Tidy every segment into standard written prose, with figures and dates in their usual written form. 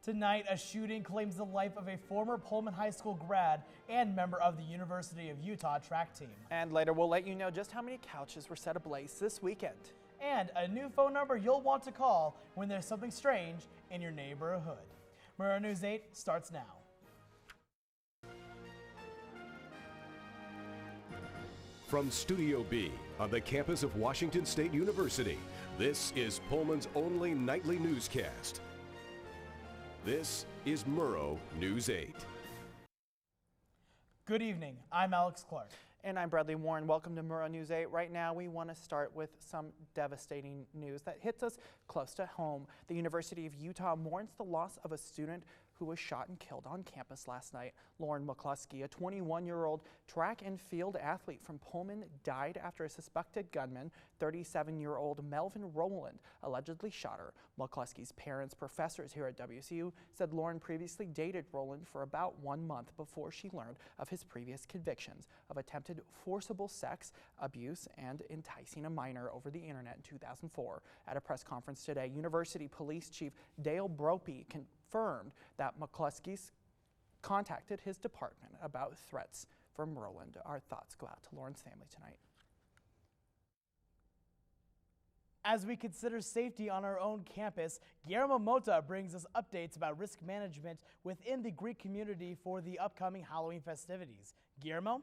Tonight, a shooting claims the life of a former Pullman High School grad and member of the University of Utah track team. And later we'll let you know just how many couches were set ablaze this weekend. And a new phone number you'll want to call when there's something strange in your neighborhood. Murrow News 8 starts now. From Studio B on the campus of Washington State University, this is Pullman's only nightly newscast. This is Murrow News 8. Good evening, I'm Alex Clark. And I'm Bradley Warren. Welcome to Murrow News 8. Right now, we want to start with some devastating news that hits us close to home. The University of Utah mourns the loss of a student who was shot and killed on campus last night. Lauren McCluskey, a 21-year-old track and field athlete from Pullman, died after a suspected gunman, 37-year-old Melvin Rowland, allegedly shot her. McCluskey's parents, professors here at WSU, said Lauren previously dated Rowland for about 1 month before she learned of his previous convictions of attempted forcible sex, abuse, and enticing a minor over the internet in 2004. At a press conference today, University Police Chief Dale Bropey confirmed that McCluskey contacted his department about threats from Rowland. Our thoughts go out to Lauren's family tonight. As we consider safety on our own campus, Guillermo Mota brings us updates about risk management within the Greek community for the upcoming Halloween festivities. Guillermo?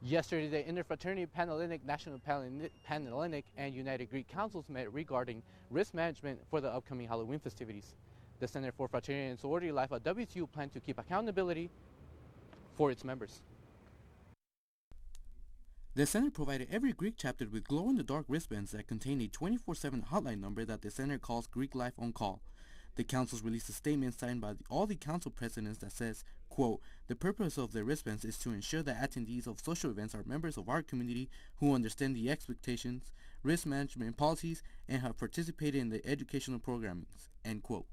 Yesterday, the Interfraternity Panhellenic, National Panhellenic, and United Greek Councils met regarding risk management for the upcoming Halloween festivities. The Center for Fraternity and Sorority Life at WSU plans to keep accountability for its members. The center provided every Greek chapter with glow-in-the-dark wristbands that contain a 24/7 hotline number that the center calls Greek Life on Call. The councils released a statement signed by all the council presidents that says, quote, "The purpose of the wristbands is to ensure that attendees of social events are members of our community who understand the expectations, risk management policies, and have participated in the educational programmings," end quote.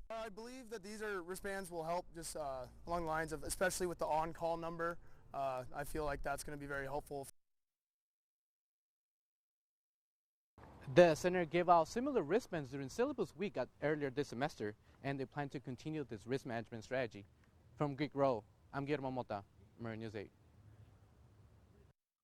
I believe that these wristbands will help just along the lines of, especially with the on-call number, I feel like that's going to be very helpful. The center gave out similar wristbands during syllabus week earlier this semester, and they plan to continue this risk management strategy. From Greek Row, I'm Guillermo Mota, Murrow News 8.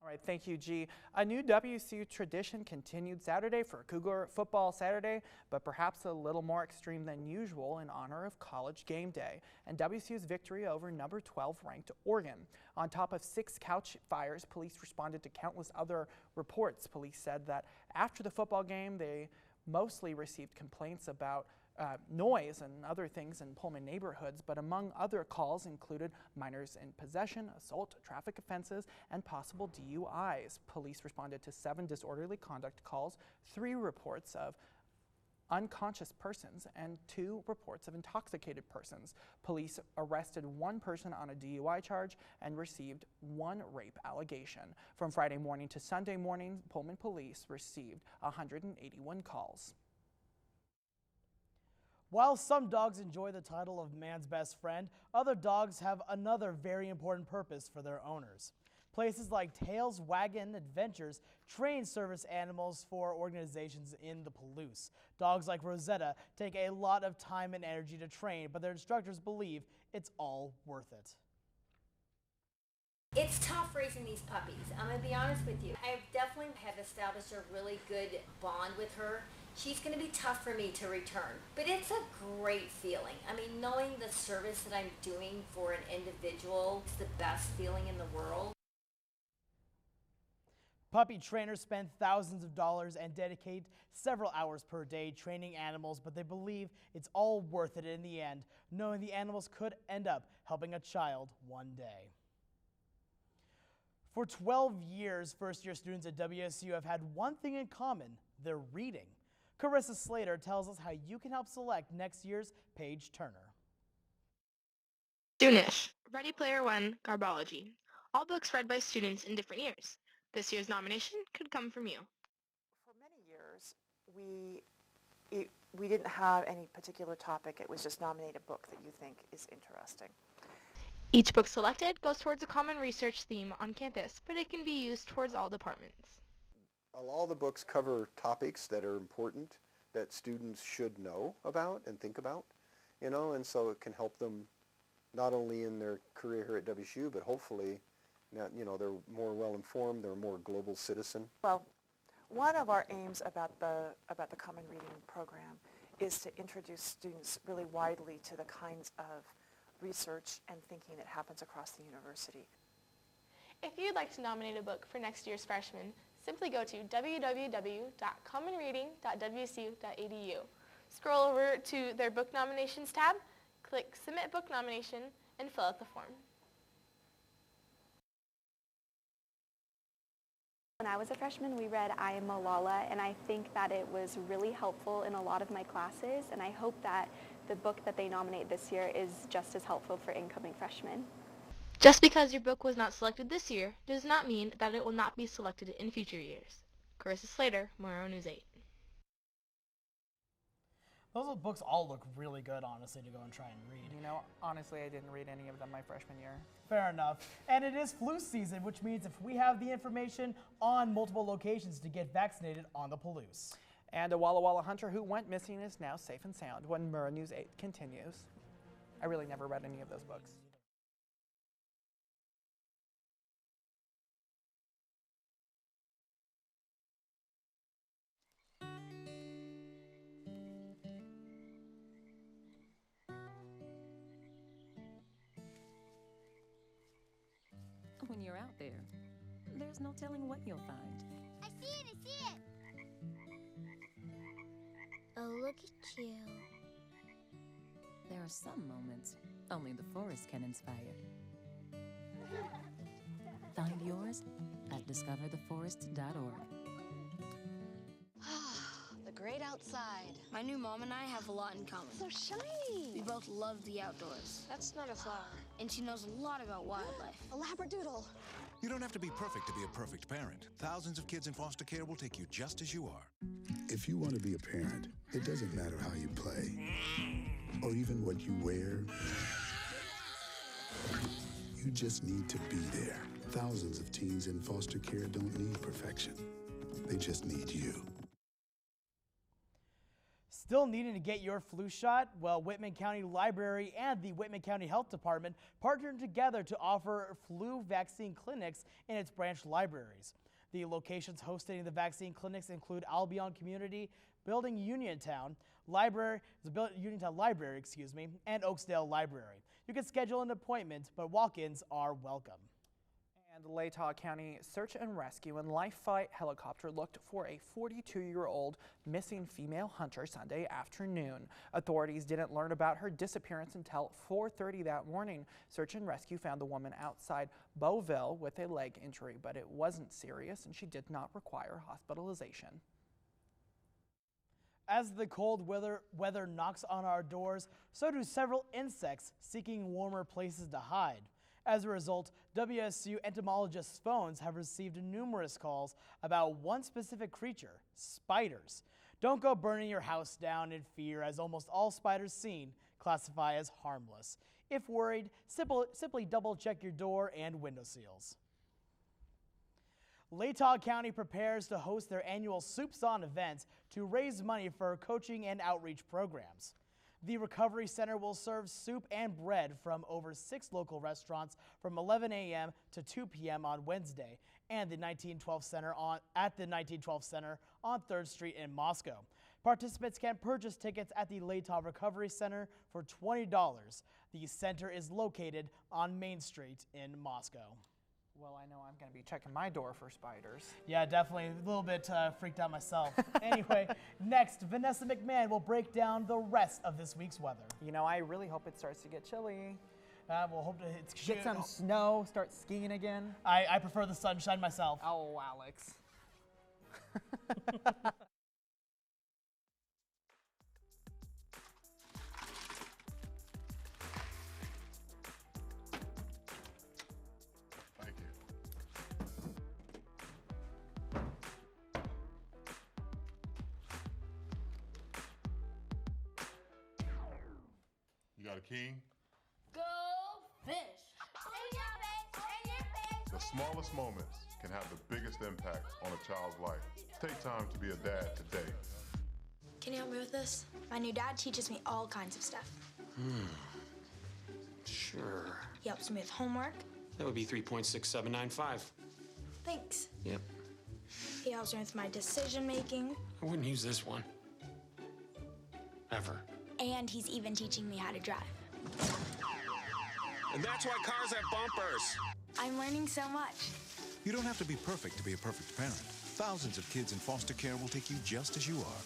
All right, thank you, G. A new WSU tradition continued Saturday for Cougar Football Saturday, but perhaps a little more extreme than usual in honor of College Game Day and WSU's victory over number 12 ranked Oregon. On top of 6 couch fires, police responded to countless other reports. Police said that after the football game, they mostly received complaints about noise and other things in Pullman neighborhoods, but among other calls included minors in possession, assault, traffic offenses, and possible DUIs. Police responded to 7 disorderly conduct calls, 3 reports of unconscious persons, and 2 reports of intoxicated persons. Police arrested 1 person on a DUI charge and received 1 rape allegation. From Friday morning to Sunday morning, Pullman police received 181 calls. While some dogs enjoy the title of man's best friend, other dogs have another very important purpose for their owners. Places like Tails Wagon Adventures train service animals for organizations in the Palouse. Dogs like Rosetta take a lot of time and energy to train, but their instructors believe it's all worth it. It's tough raising these puppies. I'm going to be honest with you. I definitely have established a really good bond with her. She's going to be tough for me to return, but it's a great feeling. I mean, knowing the service that I'm doing for an individual is the best feeling in the world. Puppy trainers spend thousands of dollars and dedicate several hours per day training animals, but they believe it's all worth it in the end, knowing the animals could end up helping a child one day. For 12 years, first-year students at WSU have had one thing in common: they're reading. Carissa Slater tells us how you can help select next year's Page Turner. Soonish, Ready Player One, Garbology. All books read by students in different years. This year's nomination could come from you. For many years, we didn't have any particular topic. It was just nominate a book that you think is interesting. Each book selected goes towards a common research theme on campus, but it can be used towards all departments. All the books cover topics that are important that students should know about and think about, and so it can help them not only in their career here at WSU, but hopefully, now, they're more well-informed, they're a more global citizen. Well, one of our aims about the Common Reading program is to introduce students really widely to the kinds of research and thinking that happens across the university. If you'd like to nominate a book for next year's freshmen, simply go to www.commonreading.wsu.edu. Scroll over to their Book Nominations tab, click Submit Book Nomination, and fill out the form. When I was a freshman, we read I Am Malala, and I think that it was really helpful in a lot of my classes, and I hope that the book that they nominate this year is just as helpful for incoming freshmen. Just because your book was not selected this year does not mean that it will not be selected in future years. Carissa Slater, Murrow News 8. Those books all look really good, honestly, to go and try and read. Honestly, I didn't read any of them my freshman year. Fair enough. And it is flu season, which means if we have the information on multiple locations to get vaccinated on the Palouse. And a Walla Walla hunter who went missing is now safe and sound when Murrow News 8 continues. I really never read any of those books. When you're out there, there's no telling what you'll find. I see it! Oh, look at you. There are some moments only the forest can inspire. Find yours at discovertheforest.org. The great outside. My new mom and I have a lot in common. So shiny! We both love the outdoors. That's not a flower. And she knows a lot about wildlife. A labradoodle. You don't have to be perfect to be a perfect parent. Thousands of kids in foster care will take you just as you are. If you want to be a parent, it doesn't matter how you play or even what you wear. You just need to be there. Thousands of teens in foster care don't need perfection. They just need you. Still needing to get your flu shot? Well, Whitman County Library and the Whitman County Health Department partnered together to offer flu vaccine clinics in its branch libraries. The locations hosting the vaccine clinics include Albion Community Building Uniontown Library, and Oaksdale Library. You can schedule an appointment, but walk-ins are welcome. And Latah County Search and Rescue and Life Flight helicopter looked for a 42-year-old missing female hunter Sunday afternoon. Authorities didn't learn about her disappearance until 4:30 that morning. Search and Rescue found the woman outside Beauville with a leg injury, but it wasn't serious and she did not require hospitalization. As the cold weather knocks on our doors, so do several insects seeking warmer places to hide. As a result, WSU entomologists' phones have received numerous calls about one specific creature, spiders. Don't go burning your house down in fear, as almost all spiders seen classify as harmless. If worried, simply double-check your door and window seals. Latah County prepares to host their annual Soups On event to raise money for coaching and outreach programs. The Recovery Center will serve soup and bread from over 6 local restaurants from 11 a.m. to 2 p.m. on Wednesday and the 1912 Center at the 1912 Center on 3rd Street in Moscow. Participants can purchase tickets at the Latah Recovery Center for $20. The center is located on Main Street in Moscow. Well, I know I'm going to be checking my door for spiders. Yeah, definitely. A little bit freaked out myself. Anyway, next, Vanessa McMahon will break down the rest of this week's weather. You know, I really hope it starts to get chilly. We'll hope to get some snow, start skiing again. I prefer the sunshine myself. Oh, Alex. You got a king? Go fish! In your face! In your face! The smallest moments can have the biggest impact on a child's life. Take time to be a dad today. Can you help me with this? My new dad teaches me all kinds of stuff. Sure. He helps me with homework. That would be 3.6795. Thanks. Yep. He helps me with my decision making. I wouldn't use this one. Ever. And he's even teaching me how to drive. And that's why cars have bumpers. I'm learning so much. You don't have to be perfect to be a perfect parent. Thousands of kids in foster care will take you just as you are.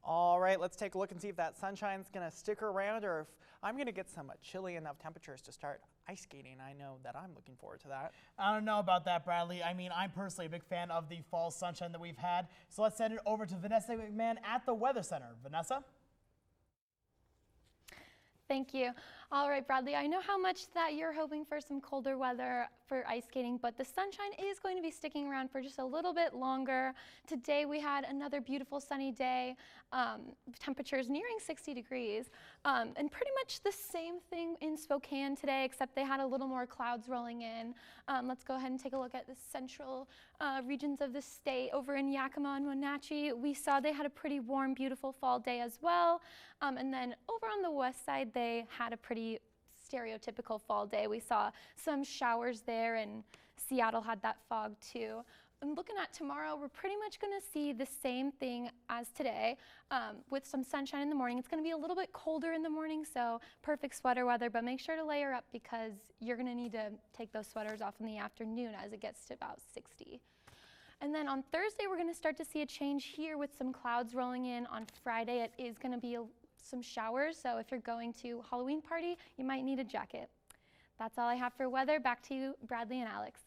All right, let's take a look and see if that sunshine's going to stick around or if I'm going to get some chilly enough temperatures to start ice skating. I know that I'm looking forward to that. I don't know about that, Bradley. I mean, I'm personally a big fan of the fall sunshine that we've had. So let's send it over to Vanessa McMahon at the Weather Center. Vanessa? Thank you. All right, Bradley, I know how much that you're hoping for some colder weather for ice skating, but the sunshine is going to be sticking around for just a little bit longer. Today we had another beautiful sunny day, temperatures nearing 60 degrees, and pretty much the same thing in Spokane today, except they had a little more clouds rolling in. Let's go ahead and take a look at the central regions of the state. Over in Yakima and Wenatchee, we saw they had a pretty warm, beautiful fall day as well. And then over on the west side, they had a pretty stereotypical fall day. We saw some showers there, and Seattle had that fog too. And looking at tomorrow, we're pretty much going to see the same thing as today with some sunshine in the morning. It's going to be a little bit colder in the morning, so perfect sweater weather, but make sure to layer up because you're going to need to take those sweaters off in the afternoon as it gets to about 60. And then on Thursday, we're going to start to see a change here with some clouds rolling in. On Friday, it is going to be some showers, so if you're going to a Halloween party, you might need a jacket. That's all I have for weather. Back to you, Bradley and Alex.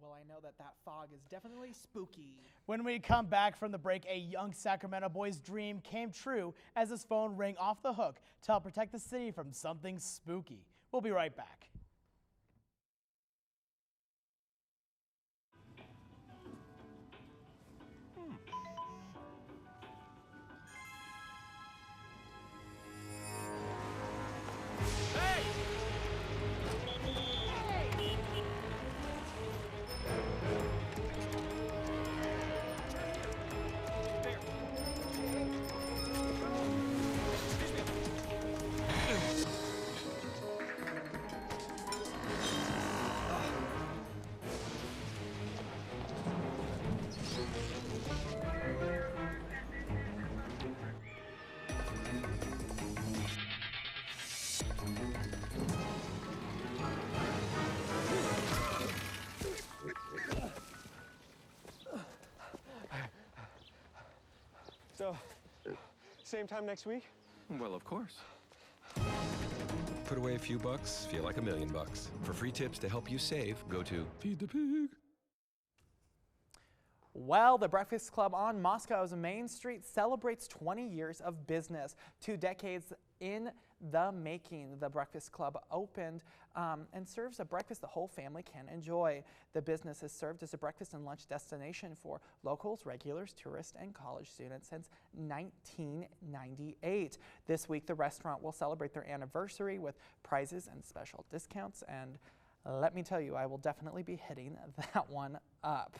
Well, I know that fog is definitely spooky. When we come back from the break, a young Sacramento boy's dream came true as his phone rang off the hook to help protect the city from something spooky. We'll be right back. So, same time next week? Well, of course. Put away a few bucks, feel like $1 million. For free tips to help you save, go to Feed the Pig. Well, the Breakfast Club on Moscow's Main Street celebrates 20 years of business. 2 decades in the making, the Breakfast Club opened and serves a breakfast the whole family can enjoy. The business has served as a breakfast and lunch destination for locals, regulars, tourists, and college students since 1998. This week, the restaurant will celebrate their anniversary with prizes and special discounts, and let me tell you, I will definitely be hitting that one up.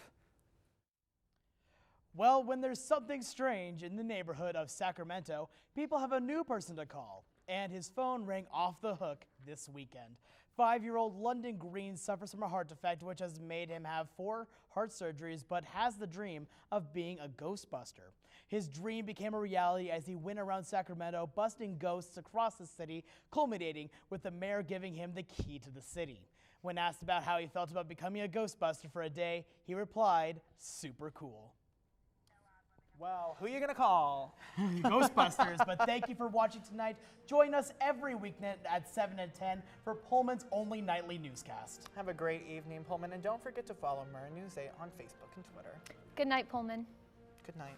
Well, when there's something strange in the neighborhood of Sacramento, people have a new person to call, and his phone rang off the hook this weekend. 5-year-old London Green suffers from a heart defect, which has made him have 4 heart surgeries, but has the dream of being a Ghostbuster. His dream became a reality as he went around Sacramento busting ghosts across the city, culminating with the mayor giving him the key to the city. When asked about how he felt about becoming a Ghostbuster for a day, he replied, "Super cool." Well, who are you going to call? Ghostbusters, but thank you for watching tonight. Join us every weeknight at 7 and 10 for Pullman's only nightly newscast. Have a great evening, Pullman, and don't forget to follow Murrow News 8 on Facebook and Twitter. Good night, Pullman. Good night.